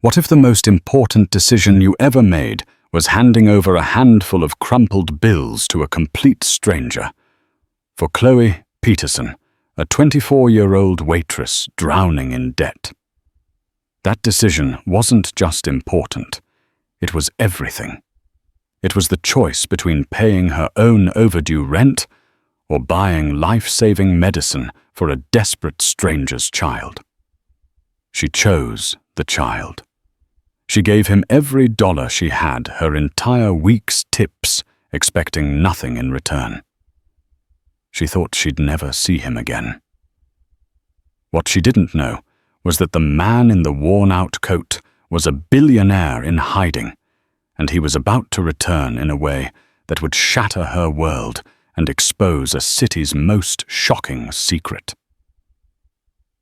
What if the most important decision you ever made was handing over a handful of crumpled bills to a complete stranger? For Chloe Peterson, a 24-year-old waitress drowning in debt. That decision wasn't just important, it was everything. It was the choice between paying her own overdue rent or buying life-saving medicine for a desperate stranger's child. She chose the child. She gave him every dollar she had, her entire week's tips, expecting nothing in return. She thought she'd never see him again. What she didn't know was that the man in the worn-out coat was a billionaire in hiding, and he was about to return in a way that would shatter her world and expose a city's most shocking secret.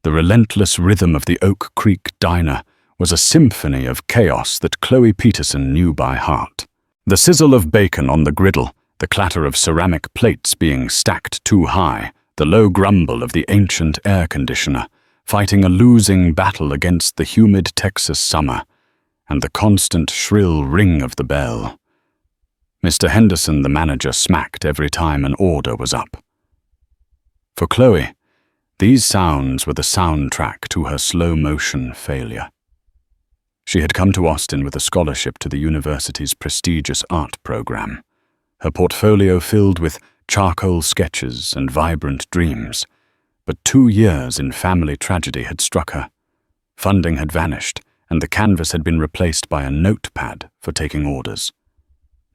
The relentless rhythm of the Oak Creek Diner was a symphony of chaos that Chloe Peterson knew by heart. The sizzle of bacon on the griddle, the clatter of ceramic plates being stacked too high, the low grumble of the ancient air conditioner, fighting a losing battle against the humid Texas summer, and the constant shrill ring of the bell. Mr. Henderson, the manager, smacked every time an order was up. For Chloe, these sounds were the soundtrack to her slow-motion failure. She had come to Austin with a scholarship to the university's prestigious art program, her portfolio filled with charcoal sketches and vibrant dreams. But 2 years in family tragedy had struck her. Funding had vanished, and the canvas had been replaced by a notepad for taking orders.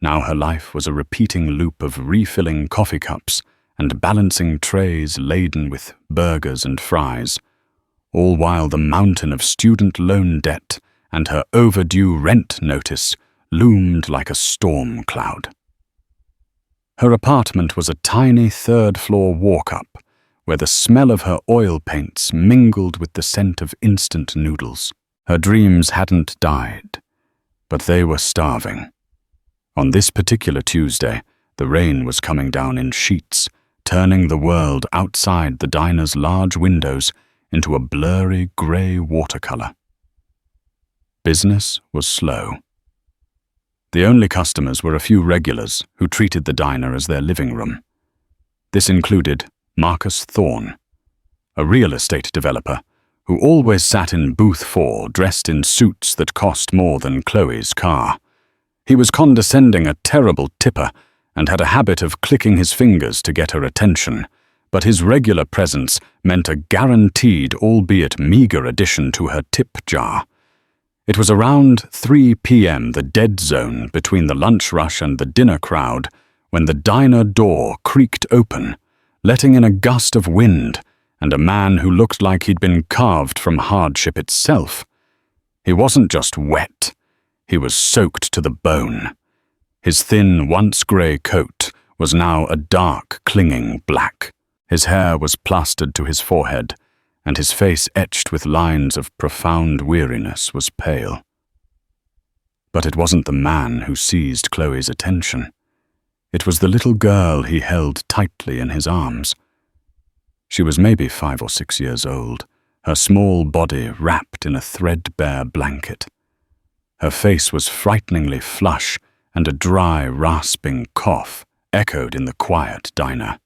Now her life was a repeating loop of refilling coffee cups and balancing trays laden with burgers and fries, all while the mountain of student loan debt and her overdue rent notice loomed like a storm cloud. Her apartment was a tiny third-floor walk-up, where the smell of her oil paints mingled with the scent of instant noodles. Her dreams hadn't died, but they were starving. On this particular Tuesday, the rain was coming down in sheets, turning the world outside the diner's large windows into a blurry grey watercolor. Business was slow. The only customers were a few regulars who treated the diner as their living room. This included Marcus Thorne, a real estate developer who always sat in booth 4 dressed in suits that cost more than Chloe's car. He was condescending, a terrible tipper, and had a habit of clicking his fingers to get her attention, but his regular presence meant a guaranteed, albeit meager, addition to her tip jar. It was around 3 p.m., the dead zone between the lunch rush and the dinner crowd, when the diner door creaked open, letting in a gust of wind and a man who looked like he'd been carved from hardship itself. He wasn't just wet, he was soaked to the bone. His thin, once grey coat was now a dark, clinging black. His hair was plastered to his forehead, and his face, etched with lines of profound weariness, was pale. But it wasn't the man who seized Chloe's attention. It was the little girl he held tightly in his arms. She was maybe 5 or 6 years old, her small body wrapped in a threadbare blanket. Her face was frighteningly flush, and a dry, rasping cough echoed in the quiet diner.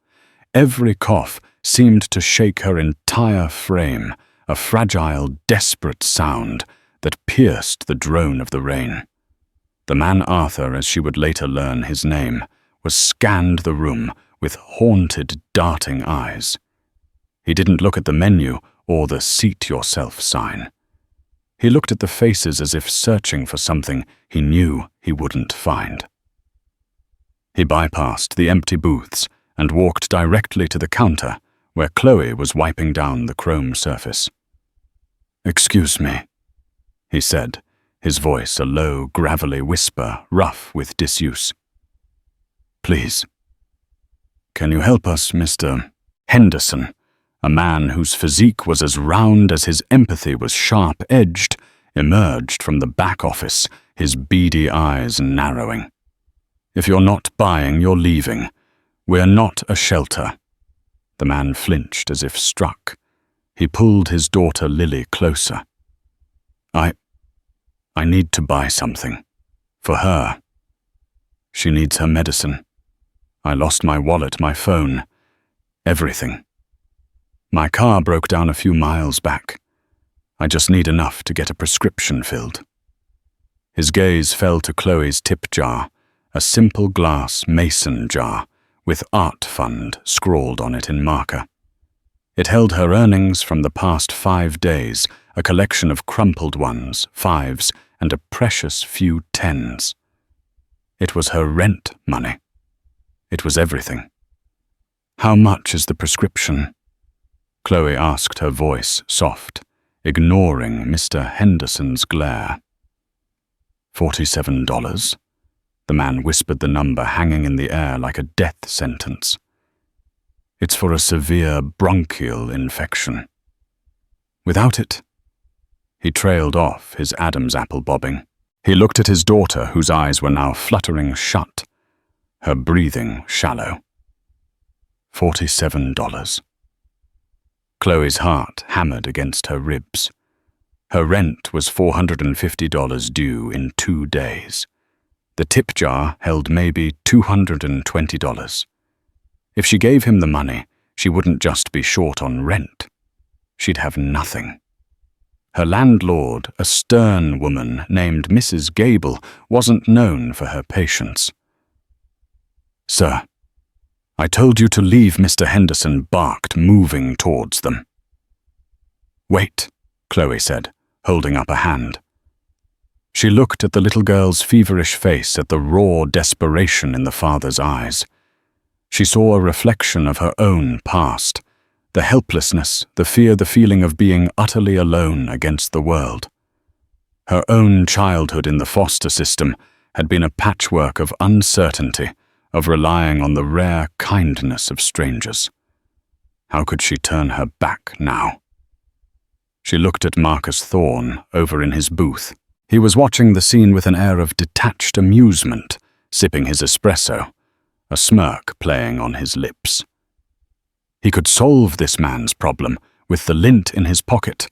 Every cough seemed to shake her entire frame, a fragile, desperate sound that pierced the drone of the rain. The man Arthur, as she would later learn his name, scanned the room with haunted, darting eyes. He didn't look at the menu or the seat yourself sign. He looked at the faces as if searching for something he knew he wouldn't find. He bypassed the empty booths and walked directly to the counter, where Chloe was wiping down the chrome surface. "Excuse me," he said, his voice a low, gravelly whisper, rough with disuse. "Please, can you help us, Mr. Henderson?" A man whose physique was as round as his empathy was sharp-edged, emerged from the back office, his beady eyes narrowing. "If you're not buying, you're leaving. We're not a shelter." The man flinched as if struck. He pulled his daughter Lily closer. I need to buy something. For her. She needs her medicine. I lost my wallet, my phone, everything. My car broke down a few miles back. I just need enough to get a prescription filled. His gaze fell to Chloe's tip jar, a simple glass mason jar with Art Fund scrawled on it in marker. It held her earnings from the past 5 days, a collection of crumpled ones, 5s, and a precious few 10s. It was her rent money. It was everything. How much is the prescription? Chloe asked, her voice soft, ignoring Mr. Henderson's glare. $47. The man whispered the number, hanging in the air like a death sentence. It's for a severe bronchial infection. Without it, he trailed off, his Adam's apple bobbing. He looked at his daughter, whose eyes were now fluttering shut, her breathing shallow. $47. Chloe's heart hammered against her ribs. Her rent was $450 due in 2 days. The tip jar held maybe $220. If she gave him the money, she wouldn't just be short on rent. She'd have nothing. Her landlord, a stern woman named Mrs. Gable, wasn't known for her patience. "Sir, I told you to leave," Mr. Henderson barked, moving towards them. "Wait," Chloe said, holding up a hand. She looked at the little girl's feverish face, at the raw desperation in the father's eyes. She saw a reflection of her own past, the helplessness, the fear, the feeling of being utterly alone against the world. Her own childhood in the foster system had been a patchwork of uncertainty, of relying on the rare kindness of strangers. How could she turn her back now? She looked at Marcus Thorne over in his booth. He was watching the scene with an air of detached amusement, sipping his espresso, a smirk playing on his lips. He could solve this man's problem with the lint in his pocket,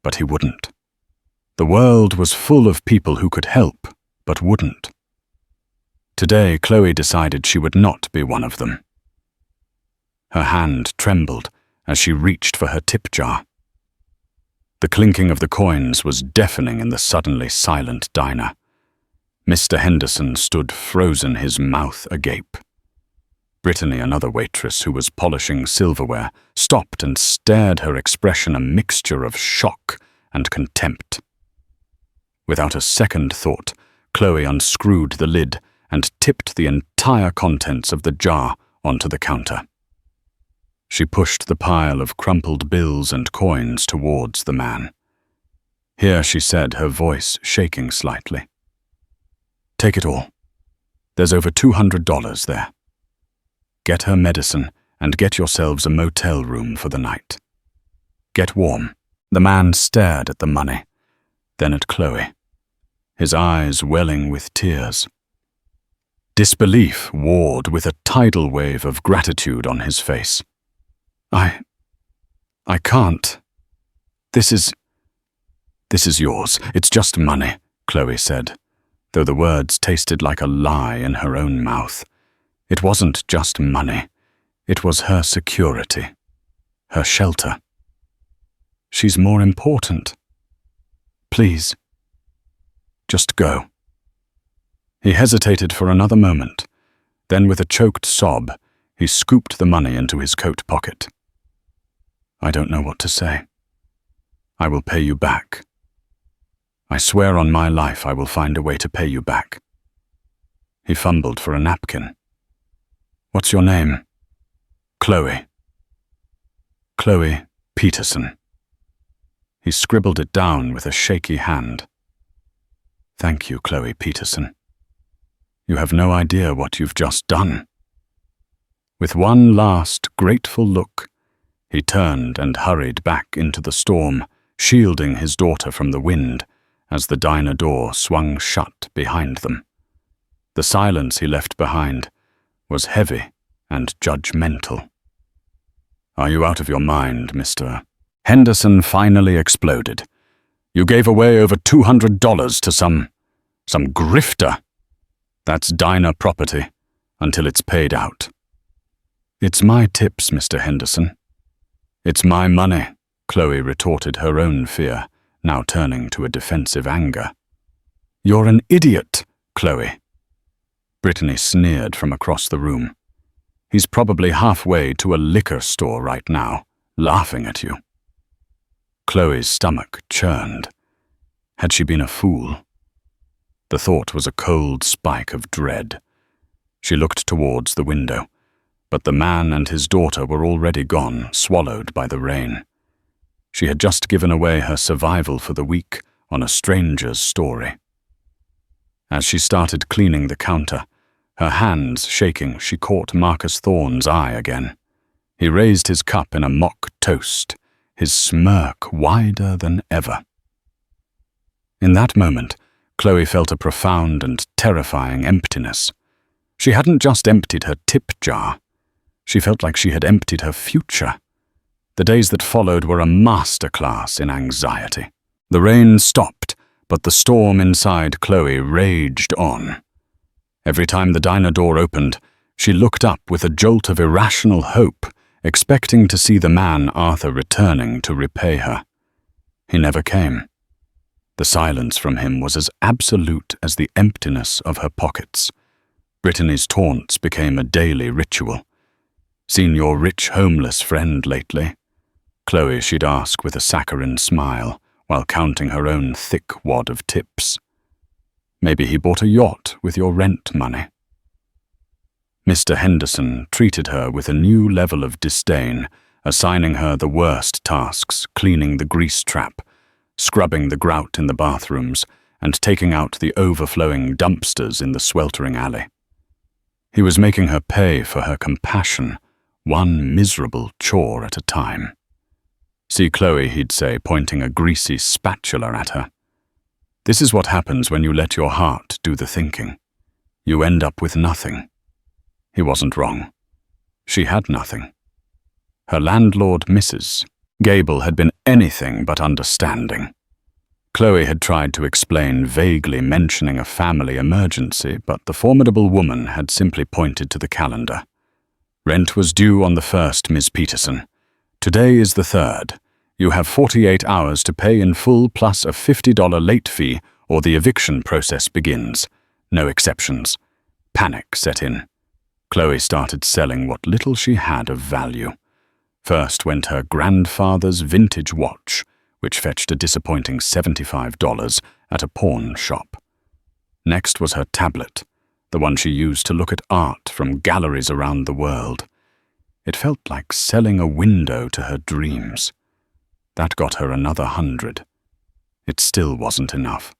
but he wouldn't. The world was full of people who could help, but wouldn't. Today, Chloe decided she would not be one of them. Her hand trembled as she reached for her tip jar. The clinking of the coins was deafening in the suddenly silent diner. Mr. Henderson stood frozen, his mouth agape. Brittany, another waitress who was polishing silverware, stopped and stared, her expression a mixture of shock and contempt. Without a second thought, Chloe unscrewed the lid and tipped the entire contents of the jar onto the counter. She pushed the pile of crumpled bills and coins towards the man. "Here," she said, her voice shaking slightly. "Take it all. There's over $200 there. Get her medicine and get yourselves a motel room for the night. Get warm." The man stared at the money, then at Chloe, his eyes welling with tears. Disbelief warred with a tidal wave of gratitude on his face. I can't. This is yours. It's just money," Chloe said, though the words tasted like a lie in her own mouth. It wasn't just money. It was her security, her shelter. "She's more important. Please, just go." He hesitated for another moment. Then, with a choked sob, he scooped the money into his coat pocket. "I don't know what to say. I will pay you back. I swear on my life I will find a way to pay you back." He fumbled for a napkin. "What's your name?" "Chloe." "Chloe Peterson." He scribbled it down with a shaky hand. "Thank you, Chloe Peterson. You have no idea what you've just done." With one last grateful look, he turned and hurried back into the storm, shielding his daughter from the wind as the diner door swung shut behind them. The silence he left behind was heavy and judgmental. "Are you out of your mind, Mr. Henderson?" finally exploded. You gave away over $200 to some grifter. That's diner property until it's paid out." "It's my tips, Mr. Henderson." "It's my money," Chloe retorted, her own fear now turning to a defensive anger. "You're an idiot, Chloe." Brittany sneered from across the room. "He's probably halfway to a liquor store right now, laughing at you." Chloe's stomach churned. Had she been a fool? The thought was a cold spike of dread. She looked towards the window, but the man and his daughter were already gone, swallowed by the rain. She had just given away her survival for the week on a stranger's story. As she started cleaning the counter, her hands shaking, she caught Marcus Thorne's eye again. He raised his cup in a mock toast, his smirk wider than ever. In that moment, Chloe felt a profound and terrifying emptiness. She hadn't just emptied her tip jar. She felt like she had emptied her future. The days that followed were a masterclass in anxiety. The rain stopped, but the storm inside Chloe raged on. Every time the diner door opened, she looked up with a jolt of irrational hope, expecting to see the man Arthur returning to repay her. He never came. The silence from him was as absolute as the emptiness of her pockets. Brittany's taunts became a daily ritual. "Seen your rich homeless friend lately?" Chloe she'd ask with a saccharine smile, while counting her own thick wad of tips. "Maybe he bought a yacht with your rent money." Mr. Henderson treated her with a new level of disdain, assigning her the worst tasks, cleaning the grease trap, scrubbing the grout in the bathrooms, and taking out the overflowing dumpsters in the sweltering alley. He was making her pay for her compassion, one miserable chore at a time. "See Chloe," he'd say, pointing a greasy spatula at her. "This is what happens when you let your heart do the thinking. You end up with nothing." He wasn't wrong. She had nothing. Her landlord, Mrs. Gable, had been anything but understanding. Chloe had tried to explain, vaguely mentioning a family emergency, but the formidable woman had simply pointed to the calendar. "Rent was due on the 1st, Miss Peterson. Today is the 3rd. You have 48 hours to pay in full plus a $50 late fee, or the eviction process begins. No exceptions." Panic set in. Chloe started selling what little she had of value. First went her grandfather's vintage watch, which fetched a disappointing $75 at a pawn shop. Next was her tablet, the one she used to look at art from galleries around the world. It felt like selling a window to her dreams. That got her another $100. It still wasn't enough.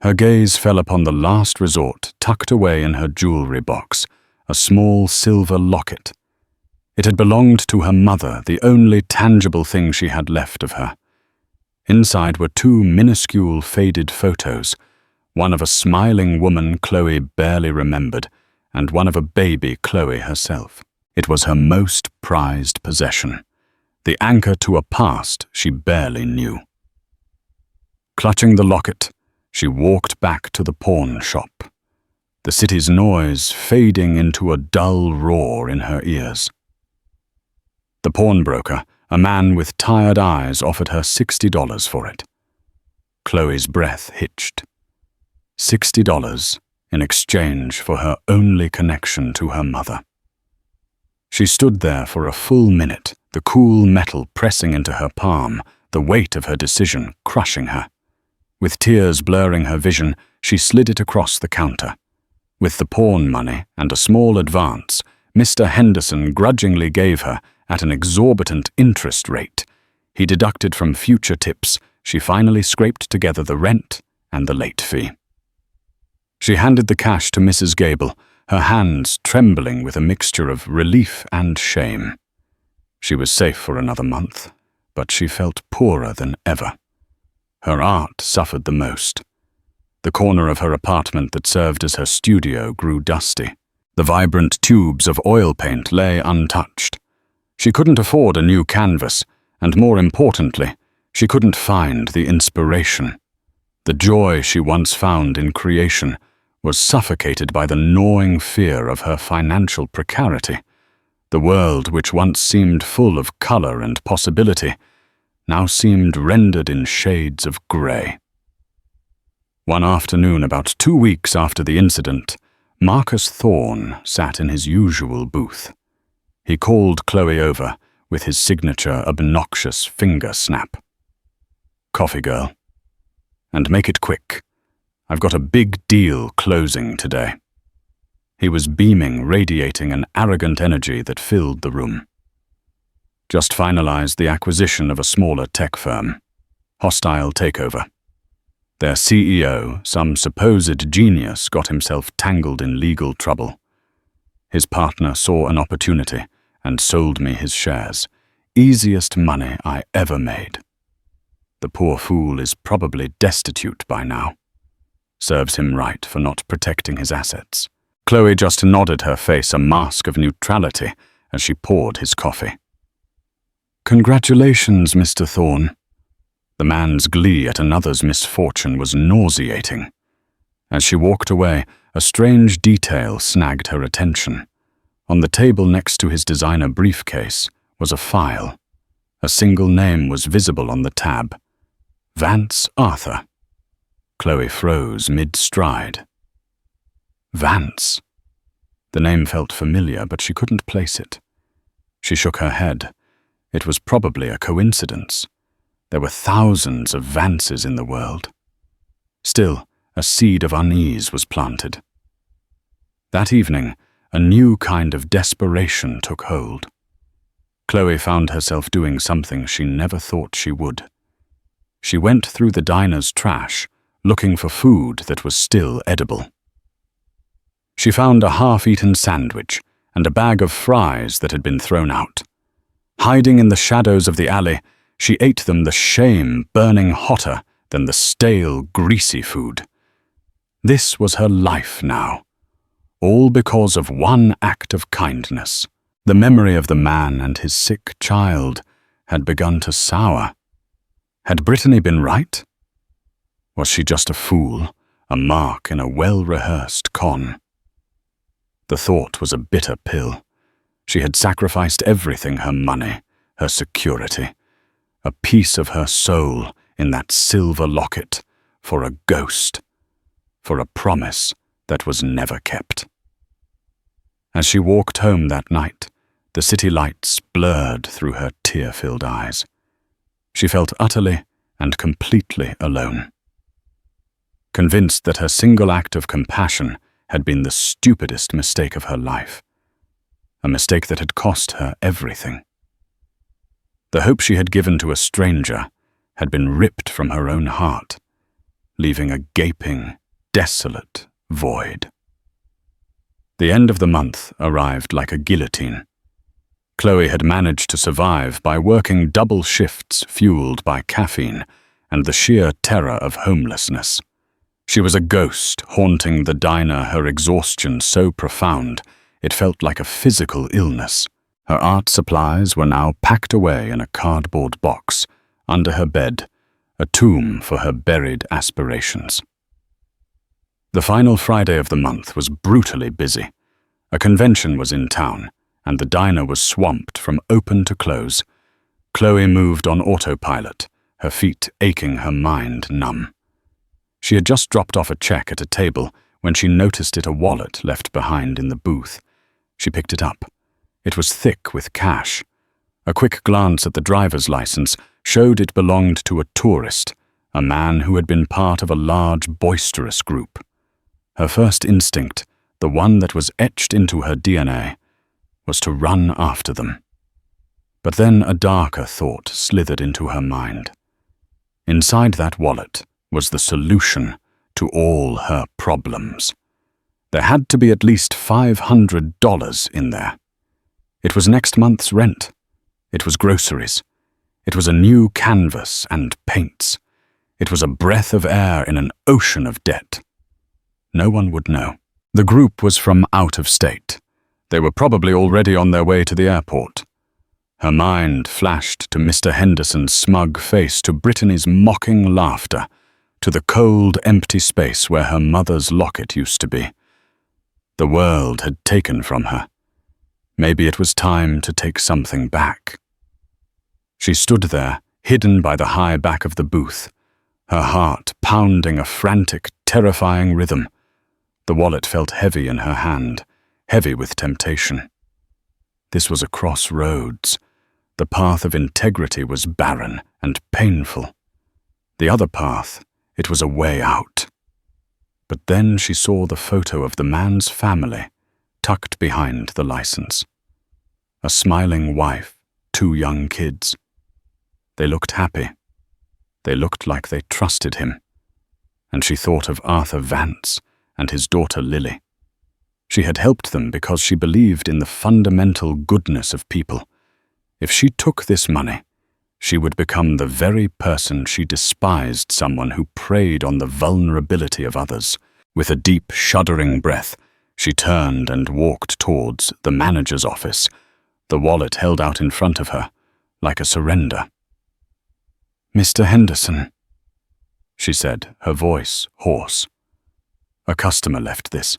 Her gaze fell upon the last resort tucked away in her jewelry box, a small silver locket. It had belonged to her mother, the only tangible thing she had left of her. Inside were two minuscule faded photos, one of a smiling woman Chloe barely remembered, and one of a baby Chloe herself. It was her most prized possession, the anchor to a past she barely knew. Clutching the locket, she walked back to the pawn shop, the city's noise fading into a dull roar in her ears. The pawnbroker, a man with tired eyes, offered her $60 for it. Chloe's breath hitched. $60 in exchange for her only connection to her mother. She stood there for a full minute, the cool metal pressing into her palm, the weight of her decision crushing her. With tears blurring her vision, she slid it across the counter. With the pawn money and a small advance, Mr. Henderson grudgingly gave her, at an exorbitant interest rate. He deducted from future tips. She finally scraped together the rent and the late fee. She handed the cash to Mrs. Gable, her hands trembling with a mixture of relief and shame. She was safe for another month, but she felt poorer than ever. Her art suffered the most. The corner of her apartment that served as her studio grew dusty. The vibrant tubes of oil paint lay untouched. She couldn't afford a new canvas, and more importantly, She couldn't find the inspiration. The joy she once found in creation was suffocated by the gnawing fear of her financial precarity. The world, which once seemed full of color and possibility, now seemed rendered in shades of gray. One afternoon, about 2 weeks after the incident, Marcus Thorne sat in his usual booth. He called Chloe over with his signature obnoxious finger snap. "Coffee, girl. And make it quick. I've got a big deal closing today." He was beaming, radiating an arrogant energy that filled the room. "Just finalized the acquisition of a smaller tech firm. Hostile takeover. Their CEO, some supposed genius, got himself tangled in legal trouble. His partner saw an opportunity and sold me his shares. Easiest money I ever made. The poor fool is probably destitute by now. Serves him right for not protecting his assets." Chloe just nodded, her face a mask of neutrality as she poured his coffee. "Congratulations, Mr. Thorne." The man's glee at another's misfortune was nauseating. As she walked away, a strange detail snagged her attention. On the table next to his designer briefcase was a file. A single name was visible on the tab. Vance Arthur. Chloe froze mid-stride. Vance. The name felt familiar, but she couldn't place it. She shook her head. It was probably a coincidence. There were thousands of Vances in the world. Still, a seed of unease was planted. That evening, a new kind of desperation took hold. Chloe found herself doing something she never thought she would. She went through the diner's trash, looking for food that was still edible. She found a half-eaten sandwich and a bag of fries that had been thrown out. Hiding in the shadows of the alley, she ate them, the shame burning hotter than the stale, greasy food. This was her life now, all because of one act of kindness. The memory of the man and his sick child had begun to sour. Had Brittany been right? Was she just a fool, a mark in a well-rehearsed con? The thought was a bitter pill. She had sacrificed everything, her money, her security, a piece of her soul in that silver locket, for a ghost, for a promise that was never kept. As she walked home that night, the city lights blurred through her tear-filled eyes. She felt utterly and completely alone. Convinced that her single act of compassion had been the stupidest mistake of her life, a mistake that had cost her everything. The hope she had given to a stranger had been ripped from her own heart, leaving a gaping, desolate void. The end of the month arrived like a guillotine. Chloe had managed to survive by working double shifts fueled by caffeine and the sheer terror of homelessness. She was a ghost haunting the diner, her exhaustion so profound it felt like a physical illness. Her art supplies were now packed away in a cardboard box under her bed, a tomb for her buried aspirations. The final Friday of the month was brutally busy. A convention was in town, and the diner was swamped from open to close. Chloe moved on autopilot, her feet aching, her mind numb. She had just dropped off a check at a table when she noticed a wallet left behind in the booth. She picked it up. It was thick with cash. A quick glance at the driver's license showed it belonged to a tourist, a man who had been part of a large, boisterous group. Her first instinct, the one that was etched into her DNA, was to run after them. But then a darker thought slithered into her mind. Inside that wallet was the solution to all her problems. There had to be at least $500 in there. It was next month's rent. It was groceries. It was a new canvas and paints. It was a breath of air in an ocean of debt. No one would know. The group was from out of state. They were probably already on their way to the airport. Her mind flashed to Mr. Henderson's smug face, to Brittany's mocking laughter, to the cold, empty space where her mother's locket used to be. The world had taken from her. Maybe it was time to take something back. She stood there, hidden by the high back of the booth, her heart pounding a frantic, terrifying rhythm. The wallet felt heavy in her hand, heavy with temptation. This was a crossroads. The path of integrity was barren and painful. The other path, it was a way out. But then she saw the photo of the man's family tucked behind the license. A smiling wife, 2 young kids. They looked happy. They looked like they trusted him. And she thought of Arthur Vance and his daughter Lily. She had helped them because she believed in the fundamental goodness of people. If she took this money, she would become the very person she despised, someone who preyed on the vulnerability of others. With a deep, shuddering breath, she turned and walked towards the manager's office, the wallet held out in front of her, like a surrender. "Mr. Henderson," she said, her voice hoarse. A customer left this.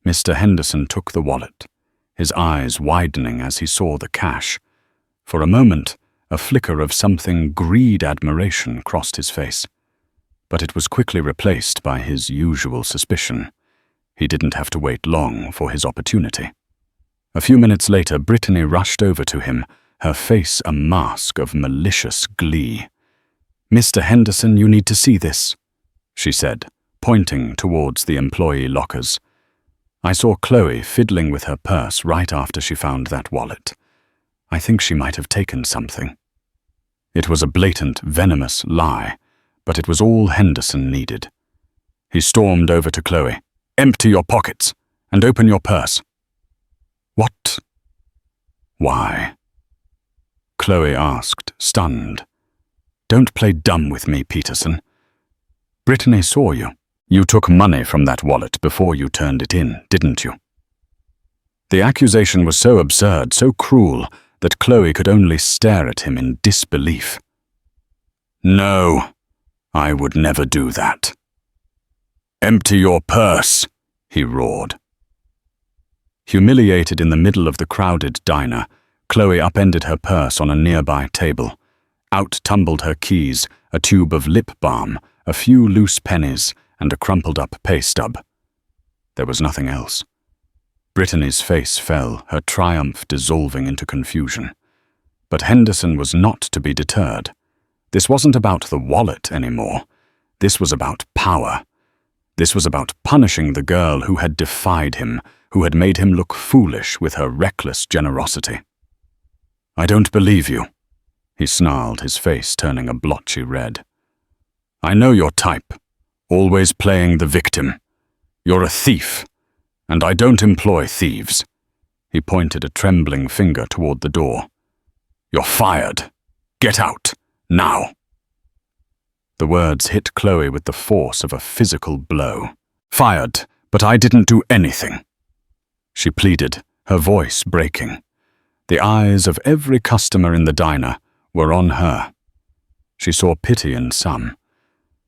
Mr. Henderson took the wallet, his eyes widening as he saw the cash. For a moment, a flicker of something greed-admiration crossed his face. But it was quickly replaced by his usual suspicion. He didn't have to wait long for his opportunity. A few minutes later, Brittany rushed over to him, her face a mask of malicious glee. "Mr. Henderson, you need to see this," she said, pointing towards the employee lockers. "I saw Chloe fiddling with her purse right after she found that wallet. I think she might have taken something." It was a blatant, venomous lie, but it was all Henderson needed. He stormed over to Chloe. "Empty your pockets and open your purse." "What? Why?" Chloe asked, stunned. "Don't play dumb with me, Peterson. Brittany saw you. You took money from that wallet before you turned it in, didn't you?" The accusation was so absurd, so cruel, that Chloe could only stare at him in disbelief. "No, I would never do that." "Empty your purse," he roared. Humiliated in the middle of the crowded diner, Chloe upended her purse on a nearby table. Out tumbled her keys, a tube of lip balm, a few loose pennies, and a crumpled-up pay stub. There was nothing else. Brittany's face fell, her triumph dissolving into confusion. But Henderson was not to be deterred. This wasn't about the wallet anymore. This was about power. This was about punishing the girl who had defied him, who had made him look foolish with her reckless generosity. "I don't believe you," he snarled, his face turning a blotchy red. "I know your type, always playing the victim. You're a thief, and I don't employ thieves." He pointed a trembling finger toward the door. "You're fired. Get out, now." The words hit Chloe with the force of a physical blow. "Fired, but I didn't do anything," she pleaded, her voice breaking. The eyes of every customer in the diner were on her. She saw pity in some,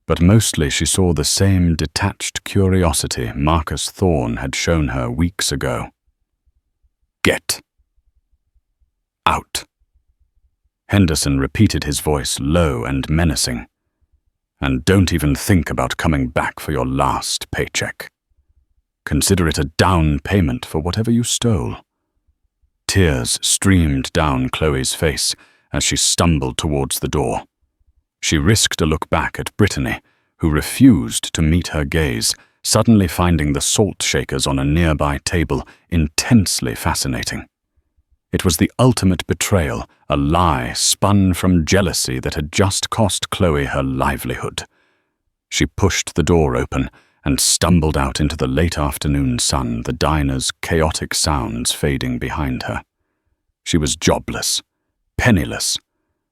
but mostly she saw the same detached curiosity Marcus Thorne had shown her weeks ago. "Get out." Henderson repeated, his voice low and menacing. "And don't even think about coming back for your last paycheck. Consider it a down payment for whatever you stole." Tears streamed down Chloe's face as she stumbled towards the door. She risked a look back at Brittany, who refused to meet her gaze, suddenly finding the salt shakers on a nearby table intensely fascinating. It was the ultimate betrayal, a lie spun from jealousy that had just cost Chloe her livelihood. She pushed the door open and stumbled out into the late afternoon sun, the diner's chaotic sounds fading behind her. She was jobless, penniless.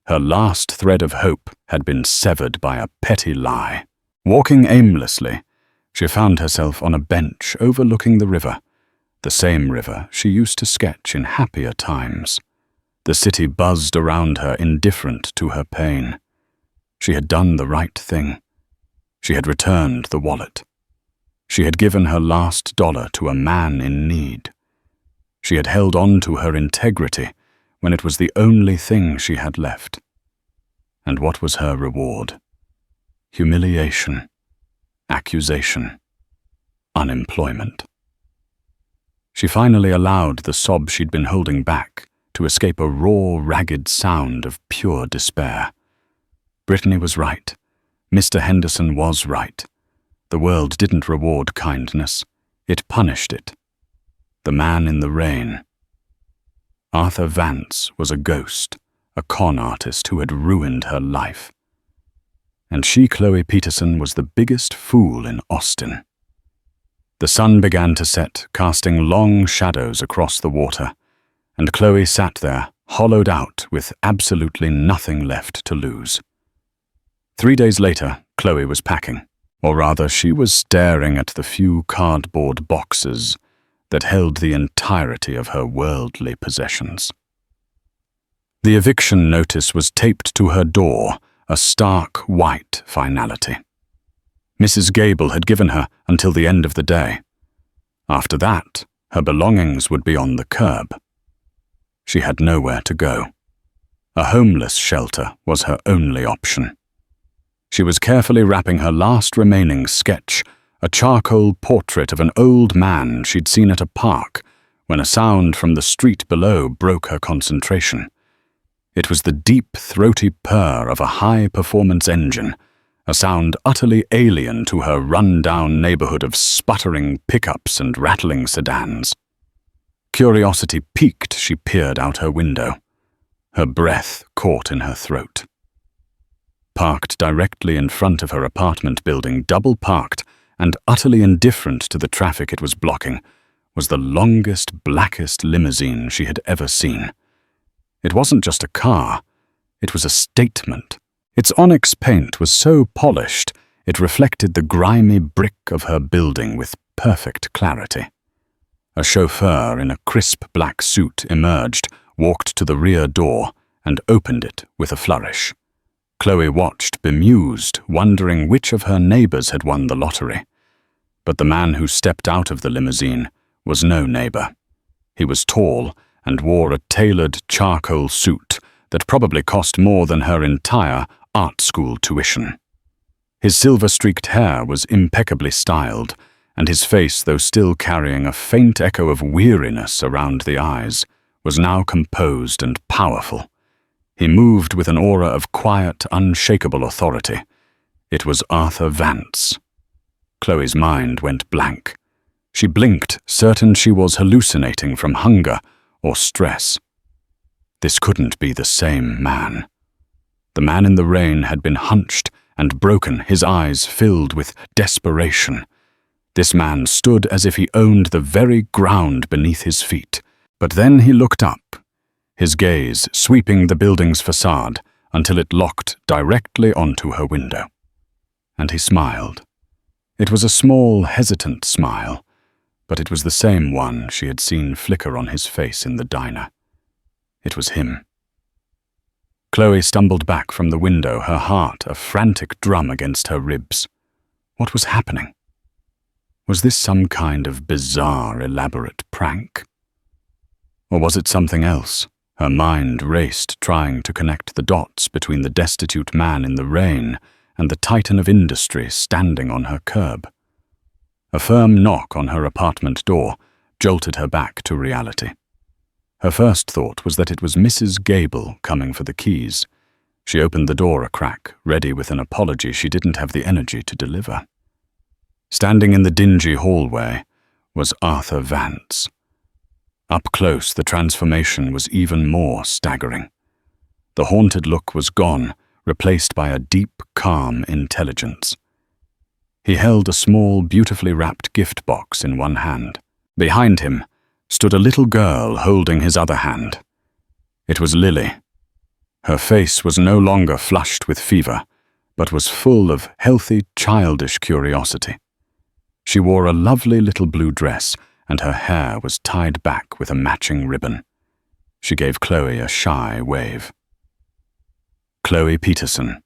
Her last thread of hope had been severed by a petty lie. Walking aimlessly, she found herself on a bench overlooking the river, the same river she used to sketch in happier times. The city buzzed around her, indifferent to her pain. She had done the right thing. She had returned the wallet. She had given her last dollar to a man in need. She had held on to her integrity when it was the only thing she had left. And what was her reward? Humiliation, accusation, unemployment. She finally allowed the sob she'd been holding back to escape a raw, ragged sound of pure despair. Brittany was right. Mr. Henderson was right. The world didn't reward kindness. It punished it. The man in the rain. Arthur Vance was a ghost, a con artist who had ruined her life. And she, Chloe Peterson, was the biggest fool in Austin. The sun began to set, casting long shadows across the water, and Chloe sat there, hollowed out, with absolutely nothing left to lose. 3 days later, Chloe was packing, or rather, she was staring at the few cardboard boxes that held the entirety of her worldly possessions. The eviction notice was taped to her door, a stark white finality. Mrs. Gable had given her until the end of the day. After that, her belongings would be on the curb. She had nowhere to go. A homeless shelter was her only option. She was carefully wrapping her last remaining sketch, a charcoal portrait of an old man she'd seen at a park, when a sound from the street below broke her concentration. It was the deep, throaty purr of a high-performance engine, a sound utterly alien to her run-down neighborhood of sputtering pickups and rattling sedans. Curiosity piqued, she peered out her window. Her breath caught in her throat. Parked directly in front of her apartment building, double-parked and utterly indifferent to the traffic it was blocking, was the longest, blackest limousine she had ever seen. It wasn't just a car, it was a statement. Its onyx paint was so polished, it reflected the grimy brick of her building with perfect clarity. A chauffeur in a crisp black suit emerged, walked to the rear door, and opened it with a flourish. Chloe watched, bemused, wondering which of her neighbors had won the lottery. But the man who stepped out of the limousine was no neighbor. He was tall and wore a tailored charcoal suit that probably cost more than her entire art school tuition. His silver-streaked hair was impeccably styled, and his face, though still carrying a faint echo of weariness around the eyes, was now composed and powerful. He moved with an aura of quiet, unshakable authority. It was Arthur Vance. Chloe's mind went blank. She blinked, certain she was hallucinating from hunger or stress. This couldn't be the same man. The man in the rain had been hunched and broken, his eyes filled with desperation. This man stood as if he owned the very ground beneath his feet. But then he looked up, his gaze sweeping the building's facade until it locked directly onto her window. And he smiled. It was a small, hesitant smile, but it was the same one she had seen flicker on his face in the diner. It was him. Chloe stumbled back from the window, her heart a frantic drum against her ribs. What was happening? Was this some kind of bizarre, elaborate prank? Or was it something else? Her mind raced, trying to connect the dots between the destitute man in the rain and the titan of industry standing on her curb. A firm knock on her apartment door jolted her back to reality. Her first thought was that it was Mrs. Gable coming for the keys. She opened the door a crack, ready with an apology she didn't have the energy to deliver. Standing in the dingy hallway was Arthur Vance. Up close, the transformation was even more staggering. The haunted look was gone, replaced by a deep, calm intelligence. He held a small, beautifully wrapped gift box in one hand. Behind him stood a little girl holding his other hand. It was Lily. Her face was no longer flushed with fever, but was full of healthy, childish curiosity. She wore a lovely little blue dress, and her hair was tied back with a matching ribbon. She gave Chloe a shy wave. Chloe Peterson.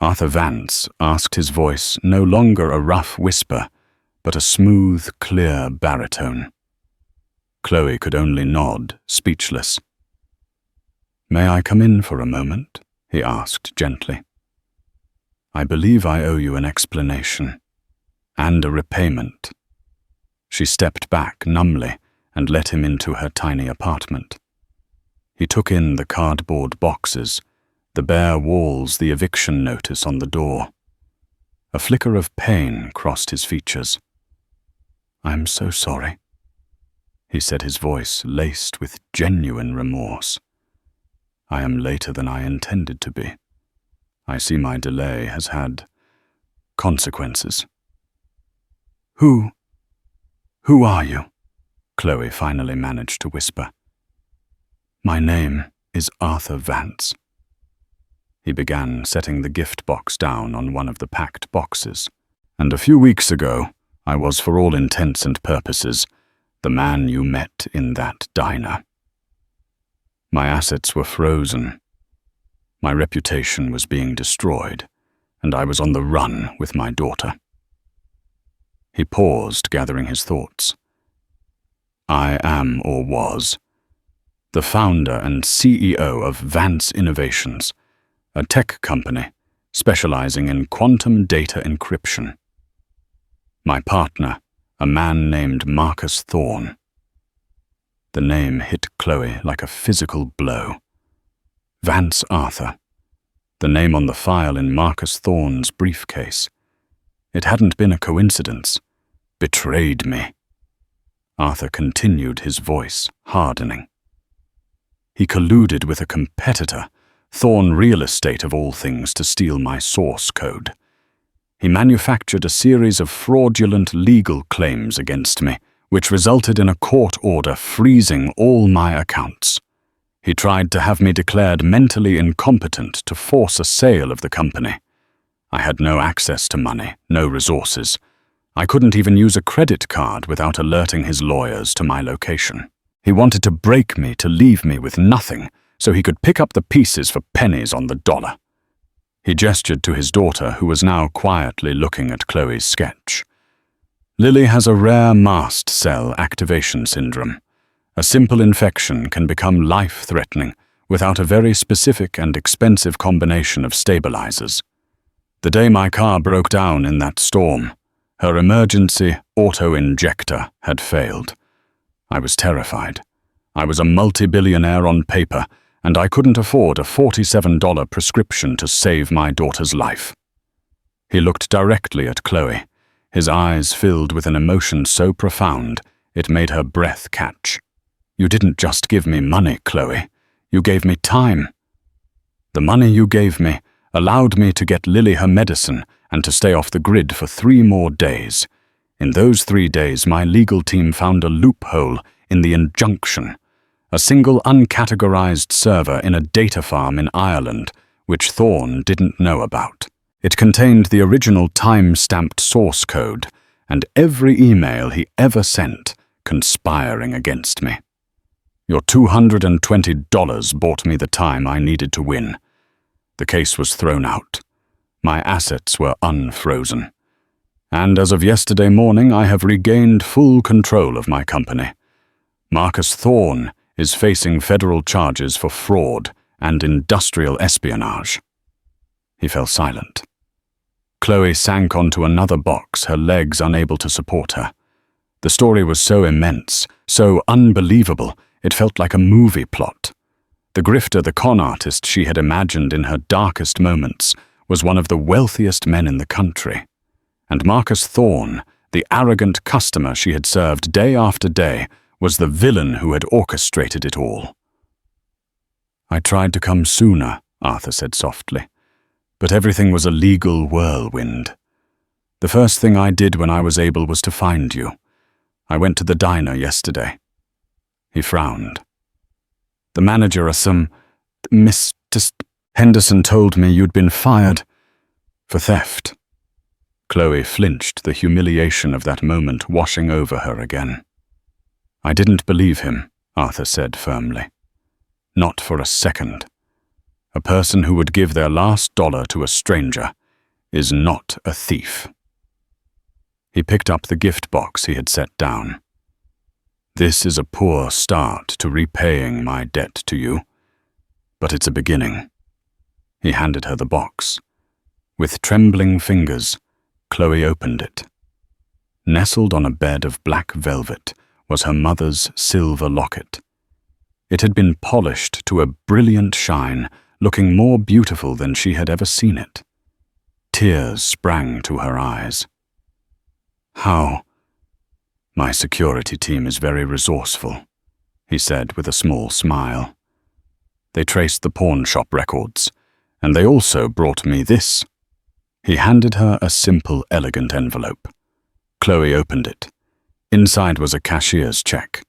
Arthur Vance asked, his voice no longer a rough whisper, but a smooth, clear baritone. Chloe could only nod, speechless. "May I come in for a moment?" he asked gently. "I believe I owe you an explanation, and a repayment." She stepped back numbly and let him into her tiny apartment. He took in the cardboard boxes, the bare walls, the eviction notice on the door. A flicker of pain crossed his features. "I'm so sorry," he said, his voice laced with genuine remorse. "I am later than I intended to be. I see my delay has had consequences." Who are you?" Chloe finally managed to whisper. "My name is Arthur Vance." He began setting the gift box down on one of the packed boxes. "And a few weeks ago, I was, for all intents and purposes, the man you met in that diner. My assets were frozen. My reputation was being destroyed, and I was on the run with my daughter." He paused, gathering his thoughts. "I am, or was, the founder and CEO of Vance Innovations, a tech company specializing in quantum data encryption. My partner, a man named Marcus Thorne." The name hit Chloe like a physical blow. Vance Arthur, the name on the file in Marcus Thorne's briefcase. It hadn't been a coincidence. "Betrayed me." Arthur continued, his voice hardening. "He colluded with a competitor, Thorne Real Estate of all things, to steal my source code. He manufactured a series of fraudulent legal claims against me, which resulted in a court order freezing all my accounts. He tried to have me declared mentally incompetent to force a sale of the company. I had no access to money, no resources. I couldn't even use a credit card without alerting his lawyers to my location. He wanted to break me to leave me with nothing, so he could pick up the pieces for pennies on the dollar." He gestured to his daughter, who was now quietly looking at Chloe's sketch. "Lily has a rare mast cell activation syndrome. A simple infection can become life-threatening without a very specific and expensive combination of stabilizers. The day my car broke down in that storm, her emergency auto-injector had failed. I was terrified. I was a multi-billionaire on paper, and I couldn't afford a $47 prescription to save my daughter's life." He looked directly at Chloe, his eyes filled with an emotion so profound it made her breath catch. "You didn't just give me money, Chloe. You gave me time. The money you gave me allowed me to get Lily her medicine and to stay off the grid for 3 more days. In those 3 days, my legal team found a loophole in the injunction, a single uncategorized server in a data farm in Ireland, which Thorne didn't know about. It contained the original time-stamped source code and every email he ever sent, conspiring against me. Your $220 bought me the time I needed to win. The case was thrown out. My assets were unfrozen. And as of yesterday morning, I have regained full control of my company. Marcus Thorne is facing federal charges for fraud and industrial espionage." He fell silent. Chloe sank onto another box, her legs unable to support her. The story was so immense, so unbelievable, it felt like a movie plot. The grifter, the con artist she had imagined in her darkest moments, was one of the wealthiest men in the country. And Marcus Thorne, the arrogant customer she had served day after day, was the villain who had orchestrated it all. "I tried to come sooner," Arthur said softly, "but everything was a legal whirlwind. The first thing I did when I was able was to find you. I went to the diner yesterday." He frowned. "The manager, some Mr. Henderson, told me you'd been fired for theft." Chloe flinched, the humiliation of that moment washing over her again. "I didn't believe him," Arthur said firmly. Not for a second. A person who would give their last dollar to a stranger is not a thief. He picked up the gift box he had set down. This is a poor start to repaying my debt to you, but it's a beginning. He handed her the box. With trembling fingers, Chloe opened it. Nestled on a bed of black velvet was her mother's silver locket. It had been polished to a brilliant shine, looking more beautiful than she had ever seen it. Tears sprang to her eyes. How? My security team is very resourceful, he said with a small smile. They traced the pawn shop records, and they also brought me this. He handed her a simple, elegant envelope. Chloe opened it. Inside was a cashier's check.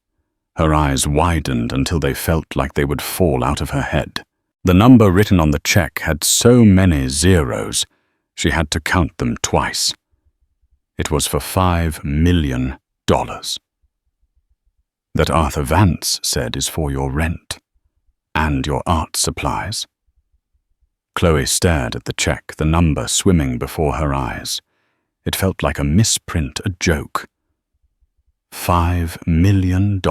Her eyes widened until they felt like they would fall out of her head. The number written on the check had so many zeros, she had to count them twice. It was for $5 million. That Arthur Vance said is for your rent and your art supplies. Chloe stared at the check, the number swimming before her eyes. It felt like a misprint, a joke. $5 million.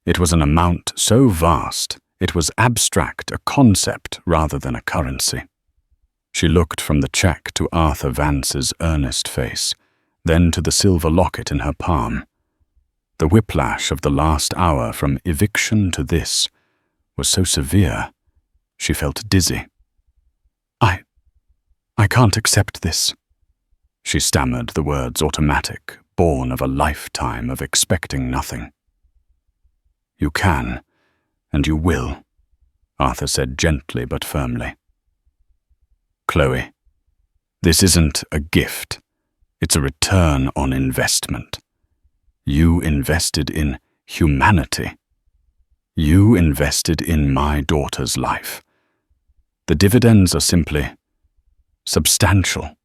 It was an amount so vast, it was abstract, a concept rather than a currency. She looked from the check to Arthur Vance's earnest face, then to the silver locket in her palm. The whiplash of the last hour from eviction to this was so severe, she felt dizzy. I can't accept this. She stammered the words automatic, born of a lifetime of expecting nothing. You can, and you will, Arthur said gently but firmly. Chloe, this isn't a gift. It's a return on investment. You invested in humanity. You invested in my daughter's life. The dividends are simply substantial.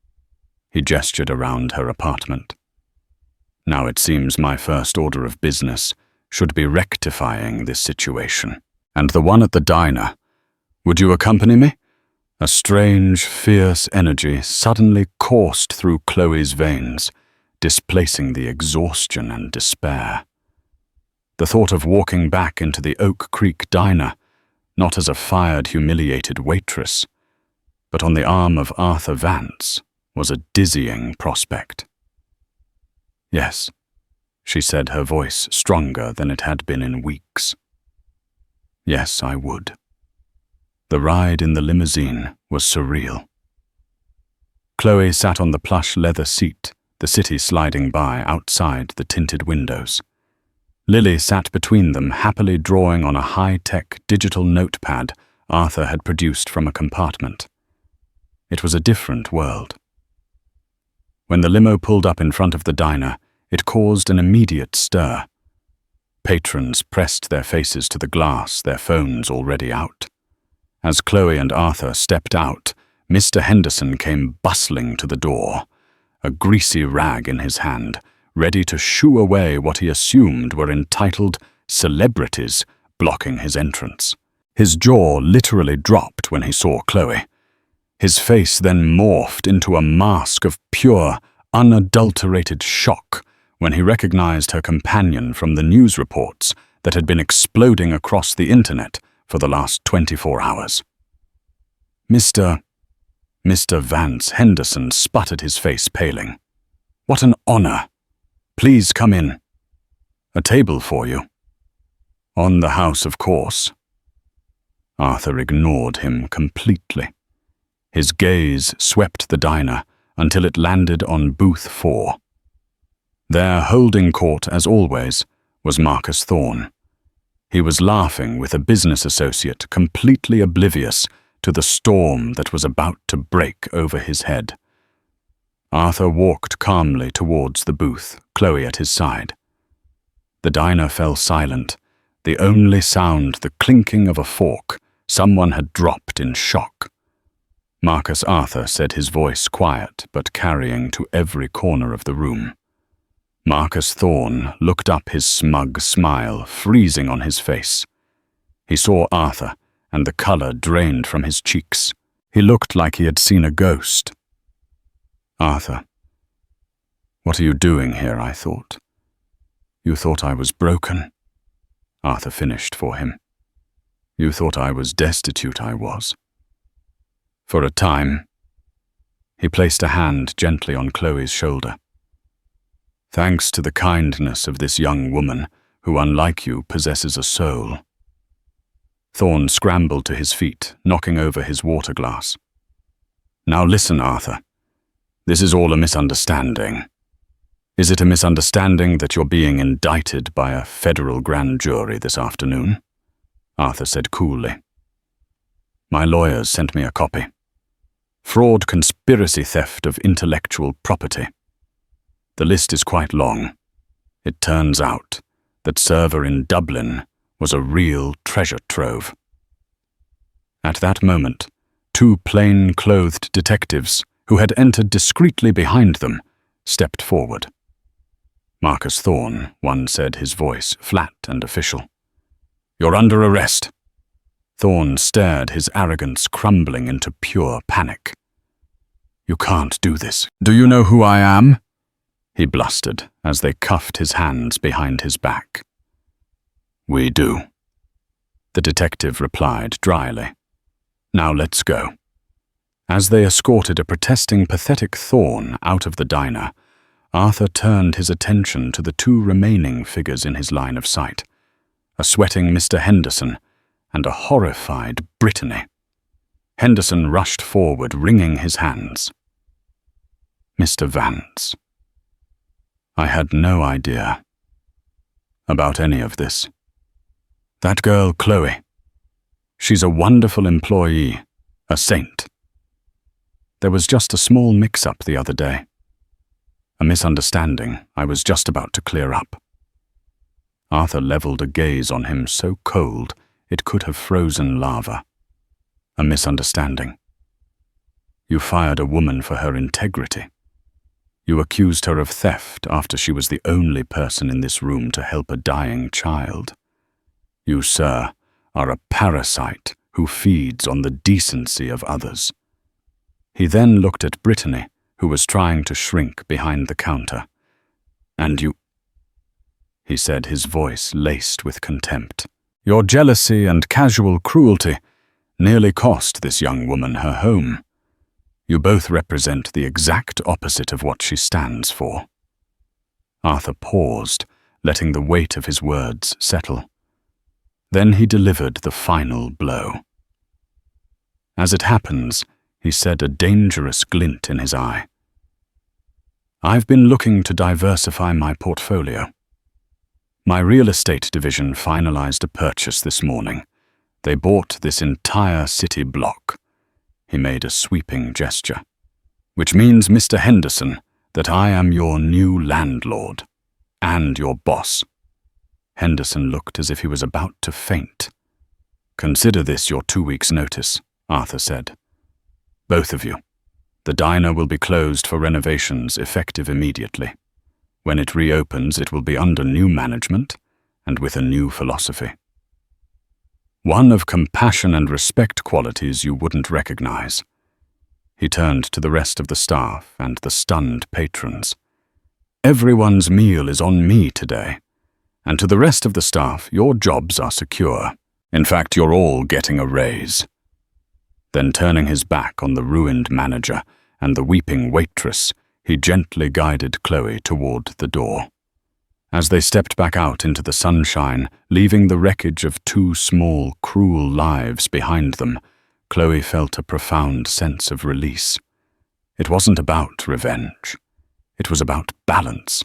He gestured around her apartment. Now it seems my first order of business should be rectifying this situation. And the one at the diner, would you accompany me? A strange, fierce energy suddenly coursed through Chloe's veins, displacing the exhaustion and despair. The thought of walking back into the Oak Creek diner, not as a fired, humiliated waitress, but on the arm of Arthur Vance, was a dizzying prospect. Yes, she said, her voice stronger than it had been in weeks. Yes, I would. The ride in the limousine was surreal. Chloe sat on the plush leather seat, the city sliding by outside the tinted windows. Lily sat between them, happily drawing on a high-tech digital notepad Arthur had produced from a compartment. It was a different world. When the limo pulled up in front of the diner, it caused an immediate stir. Patrons pressed their faces to the glass, their phones already out. As Chloe and Arthur stepped out, Mr. Henderson came bustling to the door, a greasy rag in his hand, ready to shoo away what he assumed were entitled celebrities blocking his entrance. His jaw literally dropped when he saw Chloe. His face then morphed into a mask of pure, unadulterated shock when he recognized her companion from the news reports that had been exploding across the internet for the last 24 hours. Mr. Vance Henderson sputtered, his face paling. What an honor! Please come in. A table for you. On the house, of course. Arthur ignored him completely. His gaze swept the diner until it landed on booth 4. There, holding court as always, was Marcus Thorne. He was laughing with a business associate, completely oblivious to the storm that was about to break over his head. Arthur walked calmly towards the booth, Chloe at his side. The diner fell silent, the only sound the clinking of a fork someone had dropped in shock. Marcus Arthur said, his voice quiet but carrying to every corner of the room. Marcus Thorne looked up, his smug smile freezing on his face. He saw Arthur, and the colour drained from his cheeks. He looked like he had seen a ghost. "Arthur, what are you doing here?" I thought. "You thought I was broken," Arthur finished for him. "You thought I was destitute, I was. For a time." He placed a hand gently on Chloe's shoulder. "Thanks to the kindness of this young woman, who, unlike you, possesses a soul." Thorne scrambled to his feet, knocking over his water glass. "Now listen, Arthur. This is all a misunderstanding. Is it a misunderstanding that you're being indicted by a federal grand jury this afternoon?" Arthur said coolly. "My lawyers sent me a copy. Fraud, conspiracy, theft of intellectual property. The list is quite long. It turns out that server in Dublin was a real treasure trove." At that moment, two plain-clothed detectives, who had entered discreetly behind them, stepped forward. "Marcus Thorne," one said, his voice flat and official. "You're under arrest." Thorne stared, his arrogance crumbling into pure panic. "You can't do this. Do you know who I am?" he blustered as they cuffed his hands behind his back. "We do," the detective replied dryly. "Now let's go." As they escorted a protesting, pathetic Thorne out of the diner, Arthur turned his attention to the two remaining figures in his line of sight, a sweating Mr. Henderson and a horrified Brittany. Henderson rushed forward, wringing his hands. "Mr. Vance, I had no idea about any of this. That girl, Chloe, she's a wonderful employee, a saint. There was just a small mix-up the other day. A misunderstanding I was just about to clear up." Arthur leveled a gaze on him so cold it could have frozen lava. "A misunderstanding. You fired a woman for her integrity. You accused her of theft after she was the only person in this room to help a dying child. You, sir, are a parasite who feeds on the decency of others." He then looked at Brittany, who was trying to shrink behind the counter. "And you," he said, his voice laced with contempt, "your jealousy and casual cruelty nearly cost this young woman her home. You both represent the exact opposite of what she stands for." Arthur paused, letting the weight of his words settle. Then he delivered the final blow. "As it happens," he said, a dangerous glint in his eye, "I've been looking to diversify my portfolio. My real estate division finalized a purchase this morning. They bought this entire city block." He made a sweeping gesture. "Which means, Mr. Henderson, that I am your new landlord and your boss." Henderson looked as if he was about to faint. "Consider this your 2 weeks' notice," Arthur said. "Both of you. The diner will be closed for renovations effective immediately. When it reopens, it will be under new management and with a new philosophy. One of compassion and respect qualities you wouldn't recognize." He turned to the rest of the staff and the stunned patrons. "Everyone's meal is on me today. And to the rest of the staff, your jobs are secure. In fact, you're all getting a raise." Then, turning his back on the ruined manager and the weeping waitress, he gently guided Chloe toward the door. As they stepped back out into the sunshine, leaving the wreckage of two small, cruel lives behind them, Chloe felt a profound sense of release. It wasn't about revenge. It was about balance.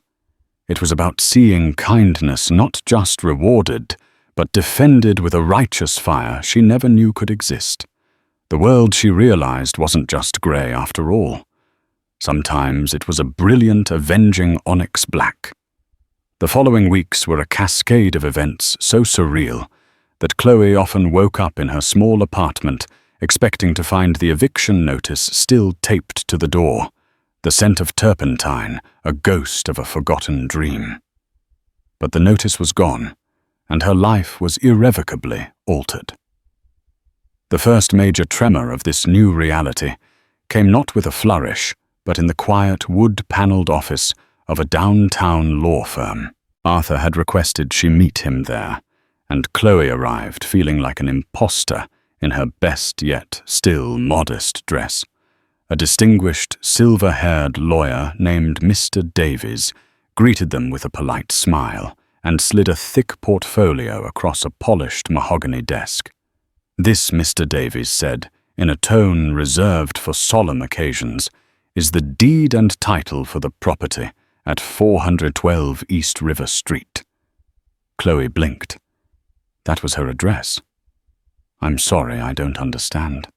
It was about seeing kindness not just rewarded, but defended with a righteous fire she never knew could exist. The world, she realized, wasn't just grey after all. Sometimes it was a brilliant, avenging onyx black. The following weeks were a cascade of events so surreal that Chloe often woke up in her small apartment expecting to find the eviction notice still taped to the door, the scent of turpentine, a ghost of a forgotten dream. But the notice was gone, and her life was irrevocably altered. The first major tremor of this new reality came not with a flourish, but in the quiet wood-paneled office of a downtown law firm. Arthur had requested she meet him there, and Chloe arrived feeling like an imposter in her best yet still modest dress. A distinguished, silver-haired lawyer named Mr. Davies greeted them with a polite smile and slid a thick portfolio across a polished mahogany desk. This, Mr. Davies said, in a tone reserved for solemn occasions, is the deed and title for the property at 412 East River Street. Chloe blinked. That was her address. I'm sorry, I don't understand.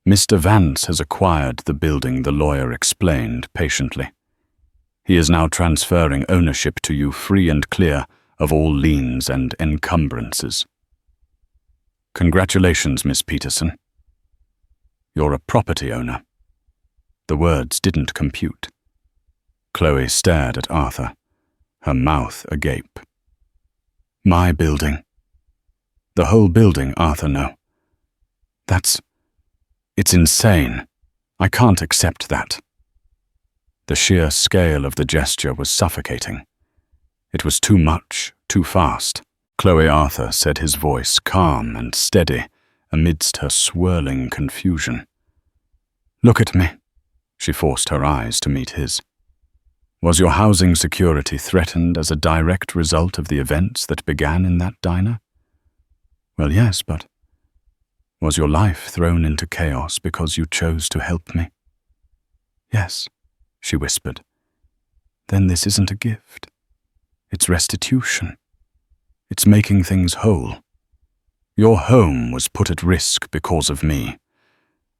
Mr. Vance has acquired the building, the lawyer explained patiently. He is now transferring ownership to you free and clear of all liens and encumbrances. Congratulations, Miss Peterson. You're a property owner. The words didn't compute. Chloe stared at Arthur, her mouth agape. My building. The whole building, Arthur, no. It's insane. I can't accept that. The sheer scale of the gesture was suffocating. It was too much, too fast. Chloe Arthur said, his voice calm and steady amidst her swirling confusion. Look at me. She forced her eyes to meet his. Was your housing security threatened as a direct result of the events that began in that diner? Well, yes, but was your life thrown into chaos because you chose to help me? Yes, she whispered. Then this isn't a gift. It's restitution. It's making things whole. Your home was put at risk because of me.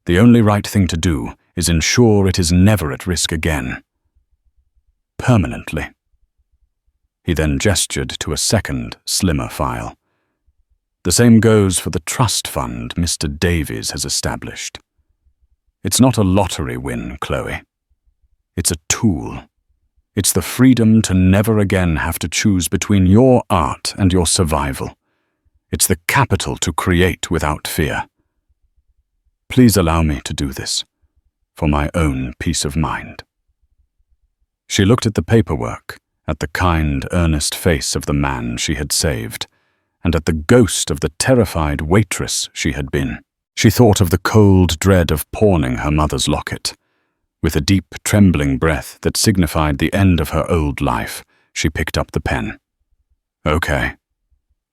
The only right thing to do is ensure it is never at risk again. Permanently. He then gestured to a second, slimmer file. The same goes for the trust fund Mr. Davies has established. It's not a lottery win, Chloe. It's a tool. It's the freedom to never again have to choose between your art and your survival. It's the capital to create without fear. Please allow me to do this, for my own peace of mind. She looked at the paperwork, at the kind, earnest face of the man she had saved, and at the ghost of the terrified waitress she had been. She thought of the cold dread of pawning her mother's locket. With a deep, trembling breath that signified the end of her old life, she picked up the pen. Okay,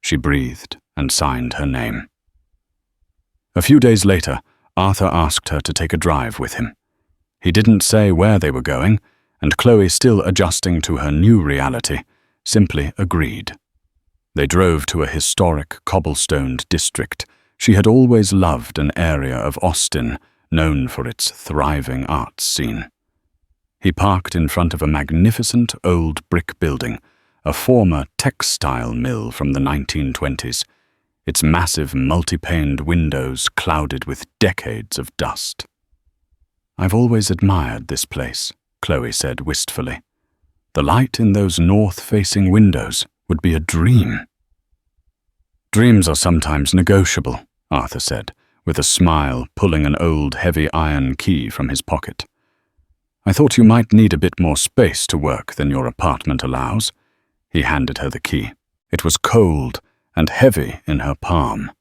she breathed and signed her name. A few days later, Arthur asked her to take a drive with him. He didn't say where they were going, and Chloe, still adjusting to her new reality, simply agreed. They drove to a historic cobblestoned district. She had always loved an area of Austin known for its thriving arts scene. He parked in front of a magnificent old brick building, a former textile mill from the 1920s, its massive multi-paned windows clouded with decades of dust. I've always admired this place, Chloe said wistfully. The light in those north-facing windows would be a dream. Dreams are sometimes negotiable, Arthur said, with a smile, pulling an old heavy iron key from his pocket. I thought you might need a bit more space to work than your apartment allows. He handed her the key. It was cold and heavy in her palm.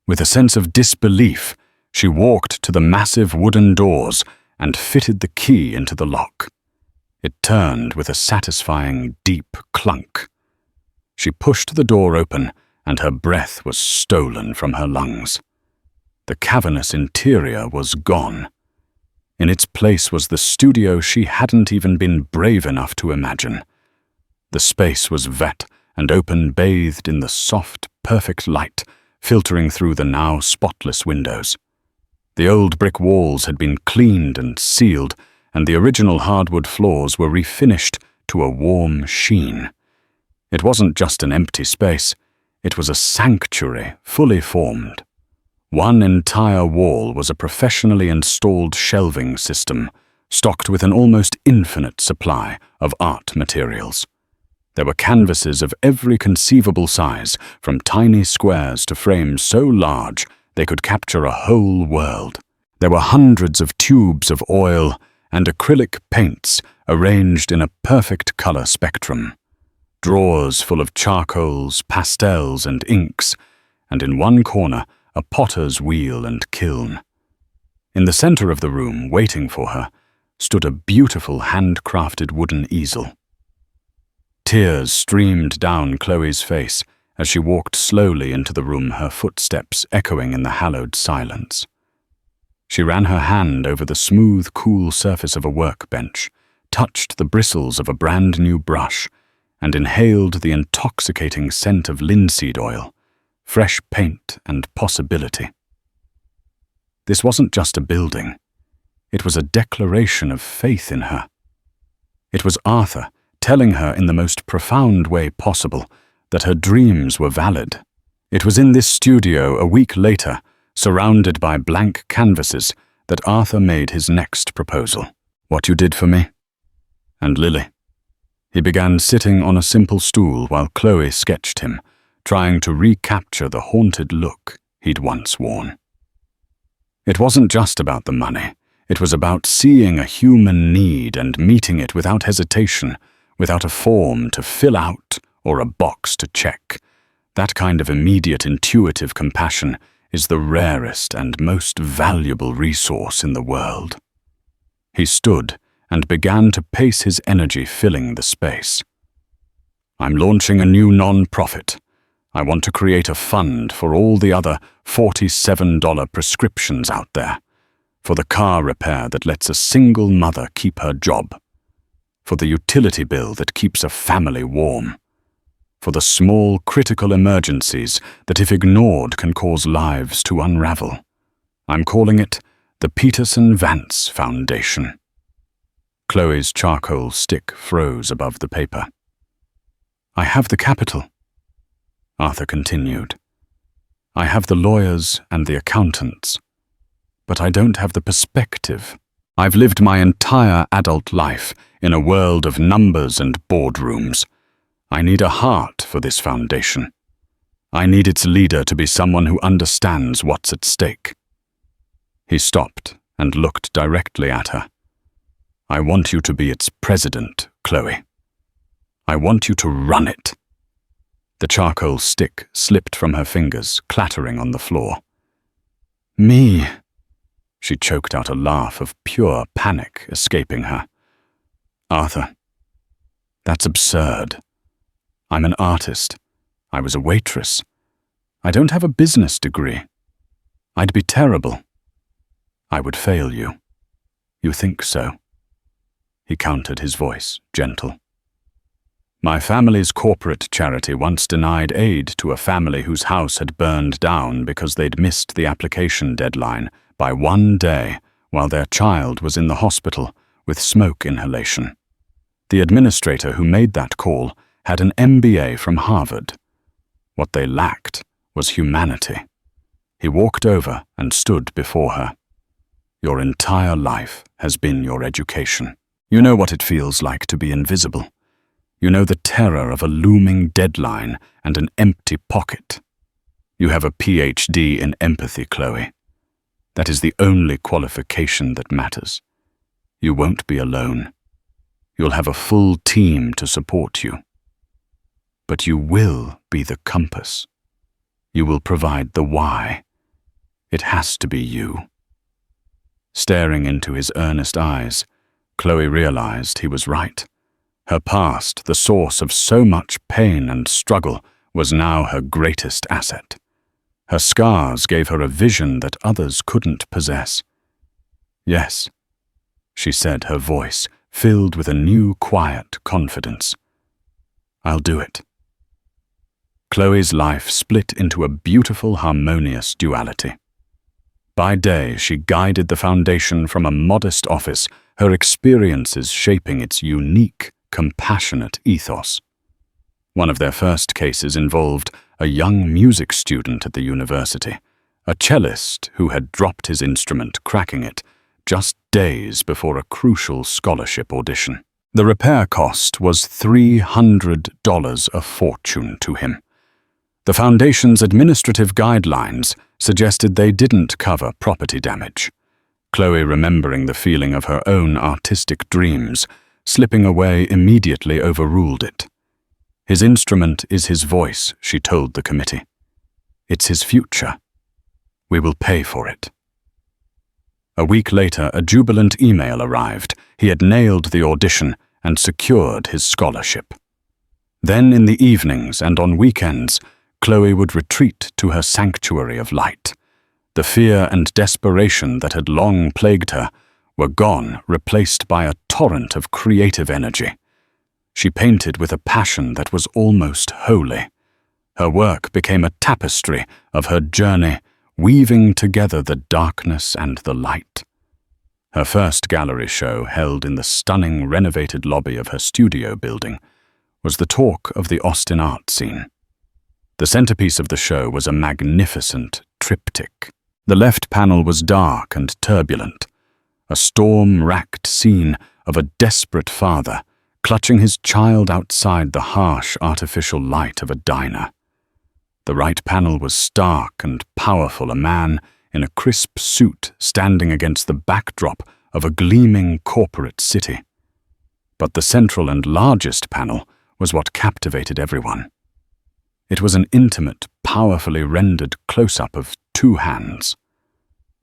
With a sense of disbelief, she walked to the massive wooden doors and fitted the key into the lock. It turned with a satisfying, deep clunk. She pushed the door open, and her breath was stolen from her lungs. The cavernous interior was gone. In its place was the studio she hadn't even been brave enough to imagine. The space was wet and open, bathed in the soft, perfect light filtering through the now spotless windows. The old brick walls had been cleaned and sealed, and the original hardwood floors were refinished to a warm sheen. It wasn't just an empty space. It was a sanctuary fully formed. One entire wall was a professionally installed shelving system, stocked with an almost infinite supply of art materials. There were canvases of every conceivable size, from tiny squares to frames so large they could capture a whole world. There were hundreds of tubes of oil and acrylic paints arranged in a perfect color spectrum. Drawers full of charcoals, pastels, and inks, and in one corner a potter's wheel and kiln. In the center of the room, waiting for her, stood a beautiful handcrafted wooden easel. Tears streamed down Chloe's face as she walked slowly into the room, her footsteps echoing in the hallowed silence. She ran her hand over the smooth, cool surface of a workbench, touched the bristles of a brand-new brush, and inhaled the intoxicating scent of linseed oil, fresh paint, and possibility. This wasn't just a building. It was a declaration of faith in her. It was Arthur telling her in the most profound way possible that her dreams were valid. It was in this studio a week later, surrounded by blank canvases, that Arthur made his next proposal. "What you did for me?" "And Lily." He began sitting on a simple stool while Chloe sketched him, trying to recapture the haunted look he'd once worn. It wasn't just about the money. It was about seeing a human need and meeting it without hesitation, without a form to fill out or a box to check. That kind of immediate intuitive compassion is the rarest and most valuable resource in the world. He stood and began to pace his energy, filling the space. "I'm launching a new non-profit. I want to create a fund for all the other $47 prescriptions out there, for the car repair that lets a single mother keep her job, for the utility bill that keeps a family warm, for the small critical emergencies that if ignored can cause lives to unravel. I'm calling it the Peterson-Vance Foundation." Chloe's charcoal stick froze above the paper. "I have the capital," Arthur continued. "I have the lawyers and the accountants, but I don't have the perspective. I've lived my entire adult life in a world of numbers and boardrooms. I need a heart for this foundation. I need its leader to be someone who understands what's at stake." He stopped and looked directly at her. "I want you to be its president, Chloe. I want you to run it." The charcoal stick slipped from her fingers, clattering on the floor. "Me?" She choked out a laugh of pure panic escaping her. "Arthur, that's absurd. I'm an artist. I was a waitress. I don't have a business degree. I'd be terrible. I would fail you. You think so?" He countered, his voice gentle. "My family's corporate charity once denied aid to a family whose house had burned down because they'd missed the application deadline by 1 day while their child was in the hospital with smoke inhalation. The administrator who made that call had an MBA from Harvard. What they lacked was humanity." He walked over and stood before her. "Your entire life has been your education. You know what it feels like to be invisible. You know the terror of a looming deadline and an empty pocket. You have a PhD in empathy, Chloe. That is the only qualification that matters. You won't be alone. You'll have a full team to support you. But you will be the compass. You will provide the why. It has to be you." Staring into his earnest eyes, Chloe realized he was right. Her past, the source of so much pain and struggle, was now her greatest asset. Her scars gave her a vision that others couldn't possess. "Yes," she said, her voice filled with a new quiet confidence. "I'll do it." Chloe's life split into a beautiful, harmonious duality. By day, she guided the foundation from a modest office, her experiences shaping its unique, compassionate ethos. One of their first cases involved a young music student at the university, a cellist who had dropped his instrument, cracking it, just days before a crucial scholarship audition. The repair cost was $300, a fortune to him. The foundation's administrative guidelines suggested they didn't cover property damage. Chloe, remembering the feeling of her own artistic dreams, slipping away immediately overruled it. His instrument is his voice, she told the committee. It's his future. We will pay for it. A week later, a jubilant email arrived. He had nailed the audition and secured his scholarship. Then in the evenings and on weekends, Chloe would retreat to her sanctuary of light. The fear and desperation that had long plagued her were gone, replaced by a torrent of creative energy. She painted with a passion that was almost holy. Her work became a tapestry of her journey, weaving together the darkness and the light. Her first gallery show, held in the stunning renovated lobby of her studio building, was the talk of the Austin art scene. The centerpiece of the show was a magnificent triptych. The left panel was dark and turbulent, a storm-racked scene of a desperate father clutching his child outside the harsh artificial light of a diner. The right panel was stark and powerful, a man in a crisp suit standing against the backdrop of a gleaming corporate city. But the central and largest panel was what captivated everyone. It was an intimate, powerfully rendered close-up of two hands.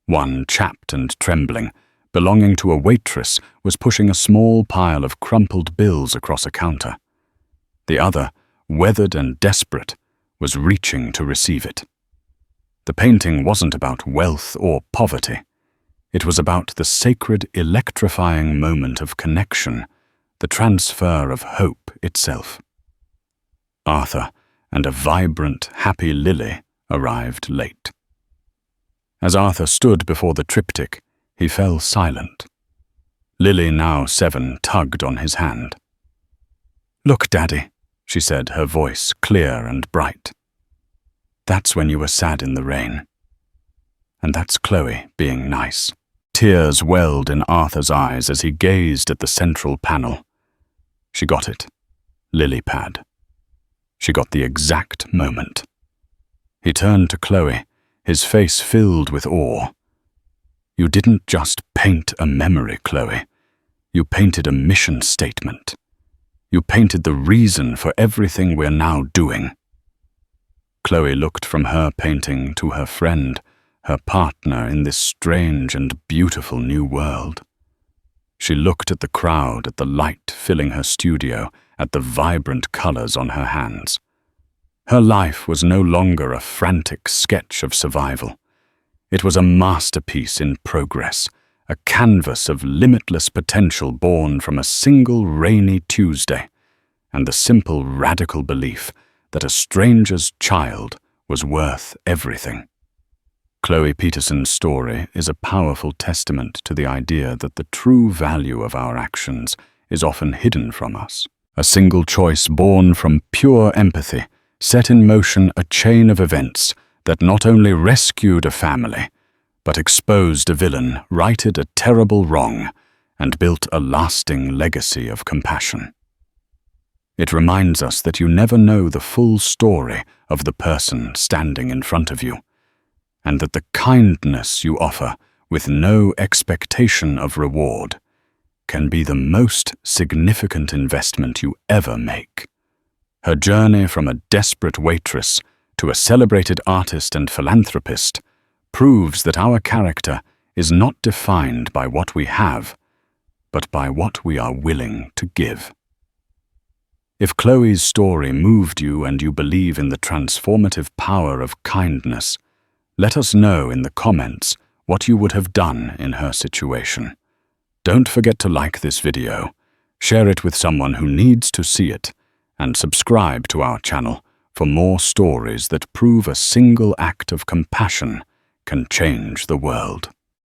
One, chapped and trembling, belonging to a waitress, was pushing a small pile of crumpled bills across a counter. The other, weathered and desperate, was reaching to receive it. The painting wasn't about wealth or poverty. It was about the sacred, electrifying moment of connection, the transfer of hope itself. Arthur and a vibrant, happy Lily arrived late. As Arthur stood before the triptych, he fell silent. Lily, now 7, tugged on his hand. "Look, Daddy," she said, her voice clear and bright. "That's when you were sad in the rain. And that's Chloe being nice." Tears welled in Arthur's eyes as he gazed at the central panel. She got it. Lily pad. She got the exact moment. He turned to Chloe, his face filled with awe. "You didn't just paint a memory, Chloe. You painted a mission statement. You painted the reason for everything we're now doing." Chloe looked from her painting to her friend, her partner in this strange and beautiful new world. She looked at the crowd, at the light filling her studio, at the vibrant colors on her hands. Her life was no longer a frantic sketch of survival. It was a masterpiece in progress, a canvas of limitless potential born from a single rainy Tuesday, and the simple, radical belief that a stranger's child was worth everything. Chloe Peterson's story is a powerful testament to the idea that the true value of our actions is often hidden from us. A single choice born from pure empathy set in motion a chain of events that not only rescued a family, but exposed a villain, righted a terrible wrong, and built a lasting legacy of compassion. It reminds us that you never know the full story of the person standing in front of you, and that the kindness you offer with no expectation of reward can be the most significant investment you ever make. Her journey from a desperate waitress to a celebrated artist and philanthropist proves that our character is not defined by what we have, but by what we are willing to give. If Chloe's story moved you and you believe in the transformative power of kindness, let us know in the comments what you would have done in her situation. Don't forget to like this video, share it with someone who needs to see it, and subscribe to our channel for more stories that prove a single act of compassion can change the world.